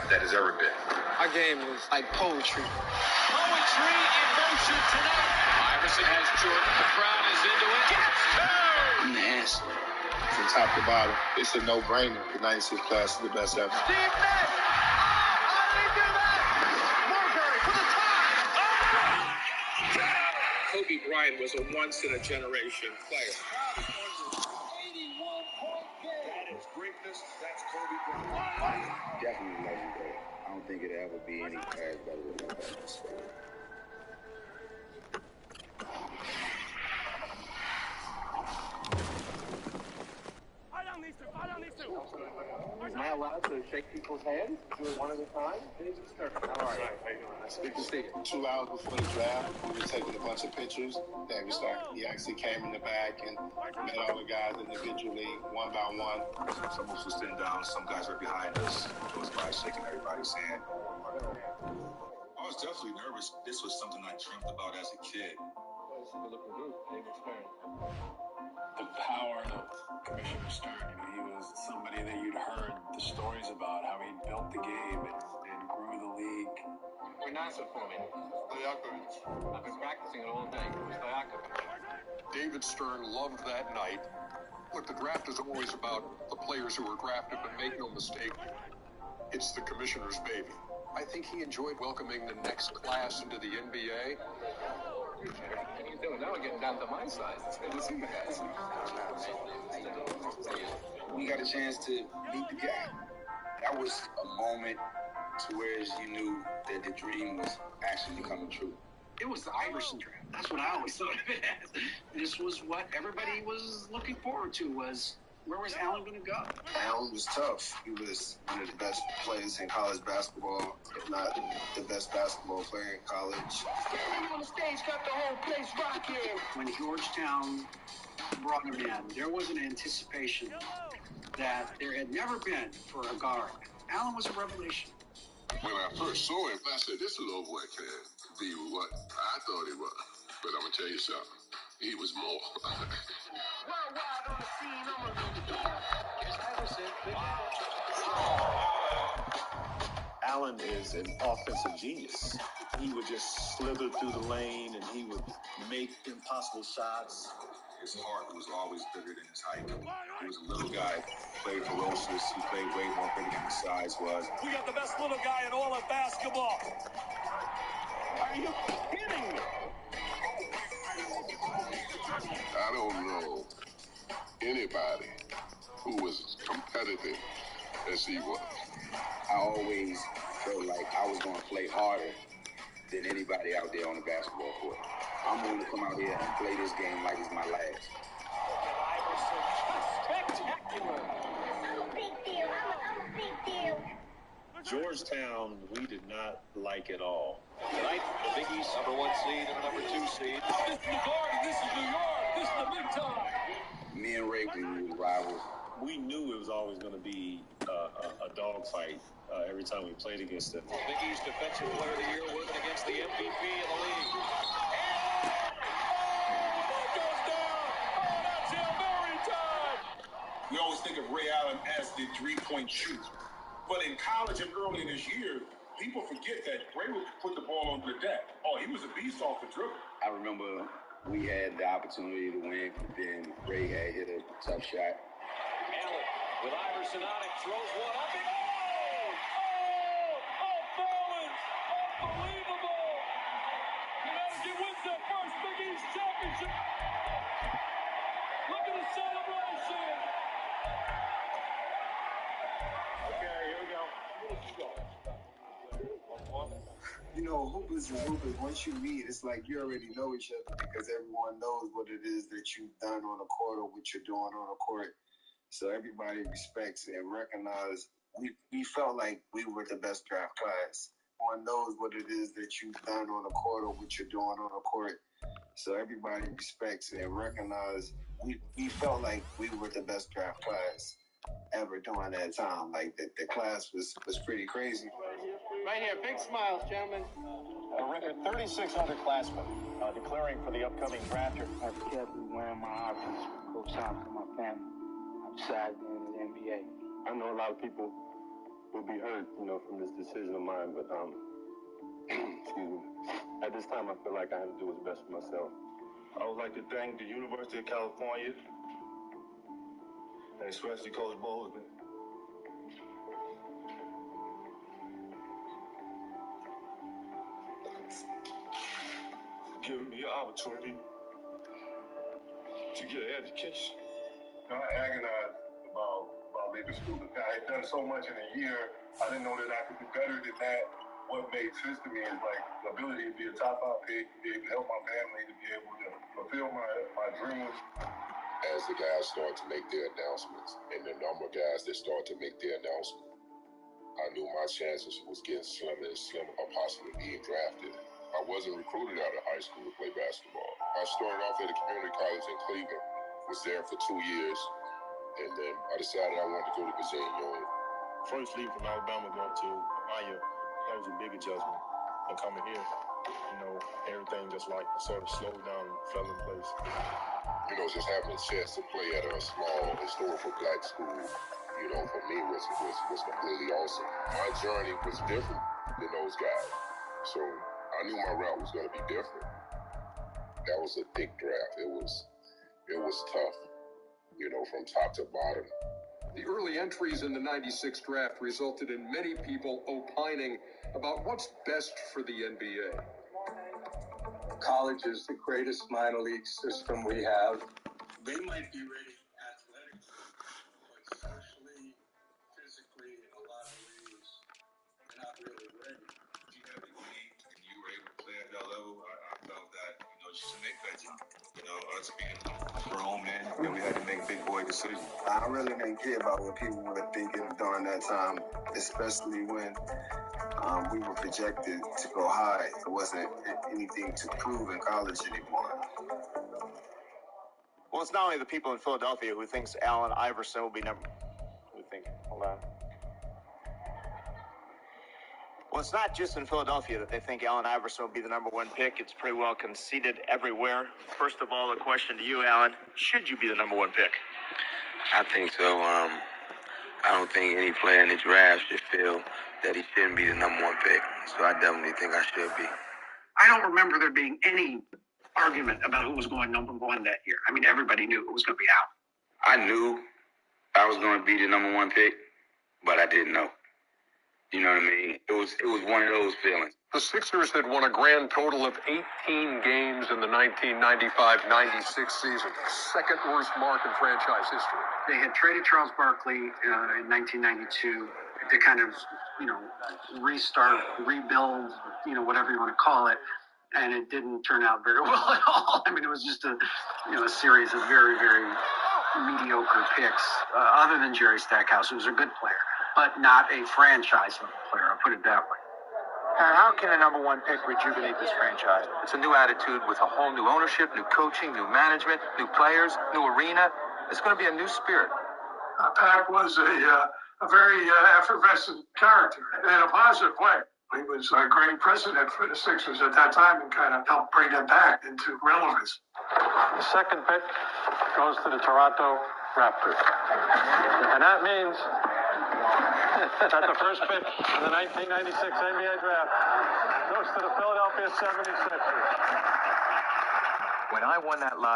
that has ever been. Our game was like poetry. Poetry in motion tonight. Iverson has Jordan. The crowd is into it. Gets two! I'm the answer. From top to bottom, it's a no-brainer. The 96 class is the best ever. Steve Nash! Oh, how did he do that? Marbury for the tie! Kobe Bryant was a once-in-a-generation player. 81-point game. That is greatness. That's Kobe Bryant. Definitely legendary. I don't think it'll ever be any class better than that. Am I allowed to shake people's hands? Do it one at a time? All right. Good to see you. 2 hours before the draft, we were taking a bunch of pictures. David Stern, he actually came in the back and met all the guys individually, one by one. Some of us were sitting down, some guys were behind us. It was by shaking everybody's hand. I was definitely nervous. This was something I dreamt about as a kid. The power of Commissioner Stern. He was somebody that you'd heard the stories about, how he built the game and grew the league. Pronounce it for me. Stojakovic. I've been practicing it all day. Stojakovic. David Stern loved that night. Look, the draft is always about the players who were drafted, but make no mistake, it's the commissioner's baby. I think he enjoyed welcoming the next class into the NBA. What are you doing? Now we're getting down to my size. It's good to see you guys. We got a chance to meet the guy. That was a moment to where you knew that the dream was actually coming true. It was the Iverson draft. That's what I always thought of it as. This was what everybody was looking forward to, was where was Allen going to go? Allen was tough. He was one of the best players in college basketball, if not the best basketball player in college. Standing on the stage got the whole place rocking. When Georgetown brought him in, there was an anticipation that there had never been for a guard. Allen was a revelation. When I first saw him, I said, this little boy can't be what I thought he was. But I'm going to tell you something. He was more. Worldwide on the scene, I'm a Allen is an offensive genius. He would just slither through the lane and he would make impossible shots. His heart was always bigger than his height. He was a little guy, played ferocious. He played way more bigger than his size was. We got the best little guy in all of basketball. Are you kidding me? I don't know anybody who was as competitive as he was. I always felt like I was going to play harder than anybody out there on the basketball court. I'm going to come out here and play this game like it's my last. Spectacular. I'm a big deal. I'm a big deal. Georgetown, we did not like at all. Tonight, the Big East #1 seed and the #2 seed. This is the Garden. This is New York. This is the big time. Me and Ray, we were rivals. We knew it was always going to be a dogfight every time we played against them. Big East Defensive Player of the Year working against the MVP in the league. We always think of Ray Allen as the three-point shooter. But in college and early in his year, people forget that Ray would put the ball on the deck. Oh, he was a beast off the dribble. I remember we had the opportunity to win, but then Ray had hit a tough shot. Allen with Iverson on it, throws one up and balance! Unbelievable! Connecticut wins their first Big East championship! Look at the celebration! Okay, here we go. You know, hoopers and hoopers, once you meet, it's like you already know each other because everyone knows what it is that you've done on the court or what you're doing on the court. So everybody respects and recognizes. We felt like we were the best draft class. Everyone knows what it is that you've done on the court or what you're doing on the court. So everybody respects and recognizes. We felt like we were the best draft class ever during that time. Like the class was pretty crazy. Right here. Big smiles, gentlemen. A record 36 underclassmen declaring for the upcoming draft. As a kid, wearing my outfits for Coach Thompson, my family. I decided to enter the NBA. I know a lot of people will be hurt, from this decision of mine. But excuse me. At this time, I feel like I have to do what's best for myself. I would like to thank the University of California, and especially Coach Bozeman, giving me an opportunity to get an education. I agonized about leaving school. I had done so much in a year. I didn't know that I could do better than that. What made sense to me is like the ability to be a top 5 pick, to be able to help my family, to be able to fulfill my dreams. As the guys start to make their announcements, and the number of guys that start to make their announcement, I knew my chances was getting slimmer and slimmer of possibly being drafted. I wasn't recruited out of high school to play basketball. I started off at a community college in Cleveland, was there for 2 years, and then I decided I wanted to go to Virginia Union. First leave from Alabama going to Ohio, that was a big adjustment. And coming here, everything just like sort of slowed down and fell in place. Just having a chance to play at a small historical black school, for me was completely awesome. My journey was different than those guys. So I knew my route was going to be different. That was a thick draft. It was tough, from top to bottom. The early entries in the '96 draft resulted in many people opining about what's best for the NBA. College is the greatest minor league system we have. They might be ready athletically, but socially, physically, in a lot of ways, they're not really ready. You have the league and you were able to play at that level. I felt that, just to make that time. Us being grown men, we had to make big boy decisions. I really didn't care about what people were thinking during that time, especially when we were projected to go high. There wasn't anything to prove in college anymore. Well, it's not only the people in Philadelphia who thinks Allen Iverson will be hold on. Well, it's not just in Philadelphia that they think Allen Iverson will be the number 1 pick. It's pretty well conceded everywhere. First of all, a question to you, Allen. Should you be the number 1 pick? I think so. I don't think any player in the draft should feel that he shouldn't be the number 1 pick. So I definitely think I should be. I don't remember there being any argument about who was going number 1 that year. I mean, everybody knew it was going to be Allen. I knew I was going to be the number 1 pick, but I didn't know. You know what I mean? It was one of those feelings. The Sixers had won a grand total of 18 games in the 1995-96 season, second worst mark in franchise history. They had traded Charles Barkley in 1992 to kind of, restart, rebuild, whatever you want to call it. And it didn't turn out very well at all. I mean, it was just a series of very, very mediocre picks, other than Jerry Stackhouse, who was a good player, but not a franchise level player. I'll put it that way. How can a number 1 pick rejuvenate this franchise? It's a new attitude with a whole new ownership, new coaching, new management, new players, new arena. It's going to be a new spirit. Pac was a very effervescent character in a positive way. He was a great president for the Sixers at that time and kind of helped bring them back into relevance. The second pick goes to the Toronto Raptors. And that means that the first pick in the 1996 NBA draft goes to the Philadelphia 76ers. When I won that lottery,